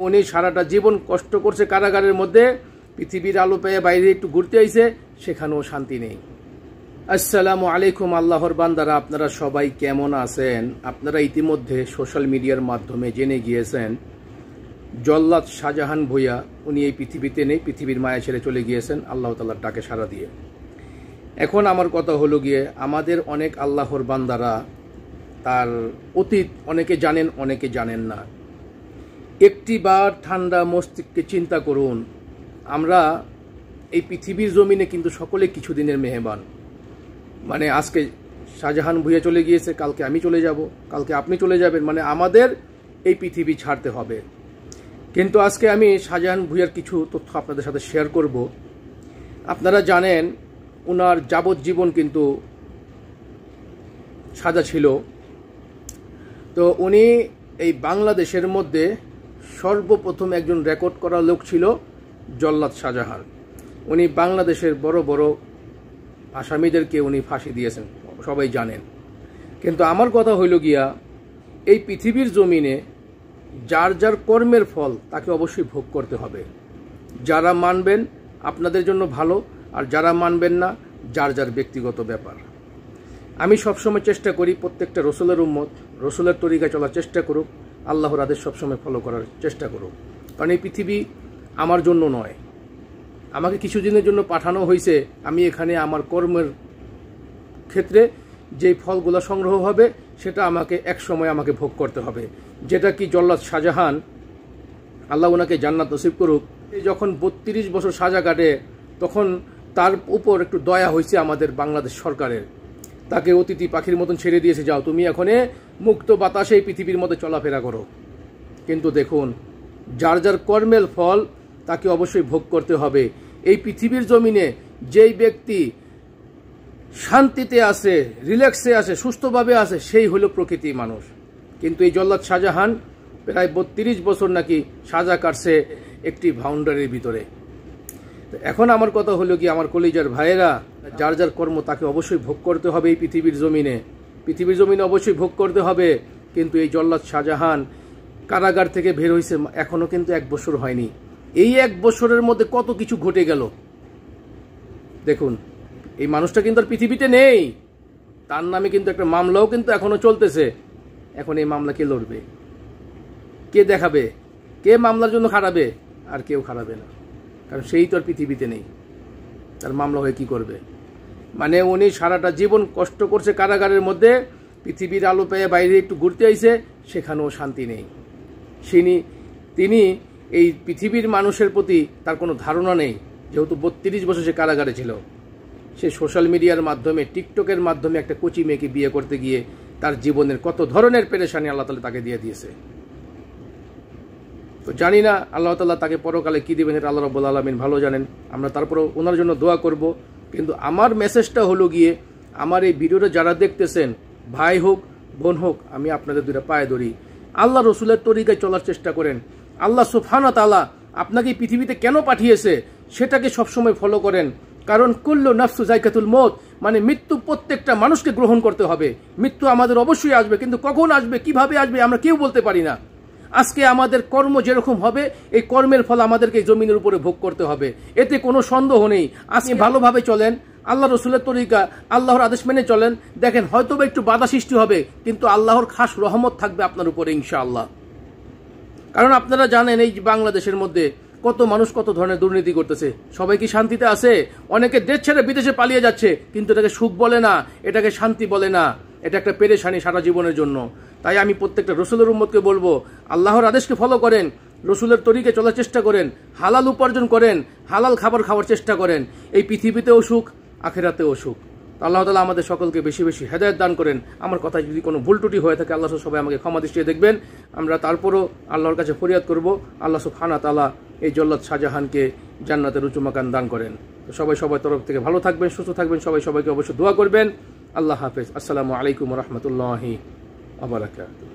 উনি সারাটা জীবন কষ্ট করছে কারাগারের মধ্যে, পৃথিবীর আলো পেয়ে বাইরে একটু ঘুরতে আইছে, সেখানেও শান্তি নেই। আসসালামু আলাইকুম আল্লাহর বান্দারা, আপনারা সবাই কেমন আছেন? আপনারা ইতিমধ্যে সোশ্যাল মিডিয়ার মাধ্যমে জেনে গিয়েছেন জল্লাদ শাহজাহান ভূঁইয়া উনি এই পৃথিবীতে নেই, পৃথিবীর মায়া ছেড়ে চলে গিয়েছেন আল্লাহ তাআলার ডাকে সাড়া দিয়ে। এখন আমার কথা হলো গিয়ে, আমাদের অনেক আল্লাহর বান্দারা তার অতীত অনেকে জানেন, অনেকে জানেন না। একটিবার ঠান্ডা মস্তিষ্কে চিন্তা করুন, আমরা এই পৃথিবীর জমিনে কিন্তু সকলে কিছুদিনের মেহমান। মানে আজকে শাহজাহান ভূঁইয়া চলে গিয়েছে, কালকে আমি চলে যাব, কালকে আপনি চলে যাবেন, মানে আমাদের এই পৃথিবী ছাড়তে হবে। কিন্তু আজকে আমি শাহজাহান ভূঁইয়ার কিছু তথ্য আপনাদের সাথে শেয়ার করব। আপনারা জানেন ওনার যাবজ্জীবন কিন্তু সাজা ছিল। তো উনি এই বাংলাদেশের মধ্যে সর্বপ্রথম একজন রেকর্ড করা লোক ছিল জল্লাদ শাহজাহান। উনি বাংলাদেশের বড় বড় আসামিদেরকে উনি ফাঁসি দিয়েছেন, সবাই জানেন। কিন্তু আমার কথা হইল গিয়া, এই পৃথিবীর জমিনে যার যার কর্মের ফল তাকে অবশ্যই ভোগ করতে হবে। যারা মানবেন আপনাদের জন্য ভালো, আর যারা মানবেন না যার যার ব্যক্তিগত ব্যাপার। আমি সবসময় চেষ্টা করি প্রত্যেকটা রসুলের উম্মত রসুলের তরিকায় চলার চেষ্টা করুক, আল্লাহর আদেশ সবসময় ফলো করার চেষ্টা করুক। কারণ এই পৃথিবী আমার জন্য নয়, আমাকে কিছুদিনের জন্য পাঠানো হয়েছে। আমি এখানে আমার কর্মের ক্ষেত্রে যেই ফলগুলো সংগ্রহ হবে সেটা আমাকে এক সময় আমাকে ভোগ করতে হবে। যেটা কি জল্লাদ শাহজাহান, আল্লাহ ওনাকে জান্নাত নসিব করুক, যখন 32 বছর সাজা কাটে তখন তার উপর একটু দয়া হয়েছে আমাদের বাংলাদেশ সরকারের। তাকে অতিথি পাখির মতন ছেড়ে দিয়েছে, যাও তুমি এখানে মুক্ত বাতাসে এই পৃথিবীর মধ্যে চলাফেরা করো। কিন্তু দেখুন, যার যার কর্মের ফল তাকে অবশ্যই ভোগ করতে হবে। এই পৃথিবীর জমিনে যেই ব্যক্তি শান্তিতে আছে, রিল্যাক্সে আছে, সুস্থভাবে আছে, সেই হলো প্রকৃতি মানুষ। কিন্তু এই জল্লাদ শাহজাহান প্রায় 32 বছর নাকি সাজা কাটছে একটি বাউন্ডারির ভিতরে। এখন আমার কথা হলো কি, আমার কলিজার ভাইয়েরা, যার যার কর্ম তাকে অবশ্যই ভোগ করতে হবে। এই পৃথিবীর জমিনে অবশ্যই ভোগ করতে হবে। কিন্তু এই জল্লাদ শাহজাহান কারাগার থেকে বের হয়েছে, এখনো কিন্তু 1 বছর হয়নি। এই 1 বছরের মধ্যে কত কিছু ঘটে গেল দেখুন। এই মানুষটা কিন্তু আর পৃথিবীতে নেই, তার নামে কিন্তু একটা মামলাও কিন্তু এখনো চলতেছে। এখন এই মামলা কে লড়বে, কে দেখাবে, কে মামলার জন্য খাড়াবে? আর কেউ খাড়াবে না, কারণ সেই তো আর পৃথিবীতে নেই। তার মামলা হয়ে কি করবে? মানে উনি সারাটা জীবন কষ্ট করছে কারাগারের মধ্যে, পৃথিবীর আলো পেয়ে বাইরে একটু ঘুরতে আইছে, সেখানেও শান্তি নেই। তিনি এই পৃথিবীর মানুষের প্রতি তার কোনো ধারণা নেই, যেহেতু 32 বছর সে কারাগারে ছিল। সে সোশ্যাল মিডিয়ার মাধ্যমে, টিকটকের মাধ্যমে একটা কচি মেয়েকে বিয়ে করতে গিয়ে তার জীবনের কত ধরনের পেরেশানি আল্লাহ তাআলা তাকে দিয়ে দিয়েছে। তো জানি না আল্লাহ তাআলা তাকে পরকালে কি দিবেন, এটা আল্লাহ রাব্বুল আলামিন ভালো জানেন। আমরা তারপরেও ওনার জন্য দোয়া করব। কিন্তু আমার মেসেজটা হলো গিয়ে, আমার এই ভিডিওটা যারা দেখতেছেন, ভাই হোক বোন হোক, আমি আপনাদের দুইটা পায়ে ধরি, আল্লাহ রসুলের তরিকায় চলার চেষ্টা করেন। আল্লাহ সুবহানাহু ওয়া তাআলা আপনাকে এই পৃথিবীতে কেন পাঠিয়েছে সেটাকে সবসময় ফলো করেন। কারণ কুল্লু নাফসু যায়কাতুল মউত, মানে মৃত্যু প্রত্যেকটা মানুষকে গ্রহণ করতে হবে। মৃত্যু আমাদের অবশ্যই আসবে, কিন্তু কখন আসবে, কিভাবে আসবে আমরা কেউ বলতে পারি না। আজকে আমাদের কর্ম যেরকম হবে, এই কর্মের ফল আমাদেরকে জমিনের উপরে ভোগ করতে হবে, এতে কোনো সন্দেহ নেই। আপনি ভালোভাবে চলেন, আল্লাহ রসুলের তরিকা, আল্লাহর আদেশ মেনে চলেন, দেখেন হয়তো বা একটু বাধা সৃষ্টি হবে, কিন্তু আল্লাহর খাস রহমত থাকবে আপনার উপরে ইনশাআল্লাহ। কারণ আপনারা জানেন এই বাংলাদেশের মধ্যে কত মানুষ কত ধরনের দুর্নীতি করতেছে। সবাই কি শান্তিতে আছে? অনেকে দেশ ছেড়ে বিদেশে পালিয়ে যাচ্ছে, কিন্তু এটাকে সুখ বলে না, এটাকে শান্তি বলে না, এটা একটা পেরেশানি সারা জীবনের জন্য। তাই আমি প্রত্যেকটা রসুলের উম্মতকে বলবো, আল্লাহর আদেশকে ফলো করেন, রসুলের তরিকায় চলার চেষ্টা করেন, হালাল উপার্জন করেন, হালাল খাবার খাওয়ার চেষ্টা করেন। এই পৃথিবীতেও সুখ, আখিরাতেও সুখ। আল্লাহ তাআলা আমাদের সকলকে বেশি বেশি হেদায়েত দান করেন। আমার কথা যদি কোনো ভুল ত্রুটি হয়ে থাকে, আল্লাহ সবাই আমাকে ক্ষমা দৃষ্টিতে দেখবেন। আমরা তারপরও আল্লাহর কাছে ফরিয়াদ করব, আল্লাহ সুবহানাহু ওয়া তাআলা এই জল্লাদ শাহজাহানকে জান্নাতের উঁচু মাকান দান করেন। তো সবাই তরফ থেকে ভালো থাকবেন, সুস্থ থাকবেন, সবাইকে অবশ্যই দোয়া করবেন। আল্লাহ হাফেজ। আসসালামু আলাইকুম ওয়া রাহমাতুল্লাহি ওয়া বারাকাতুহু।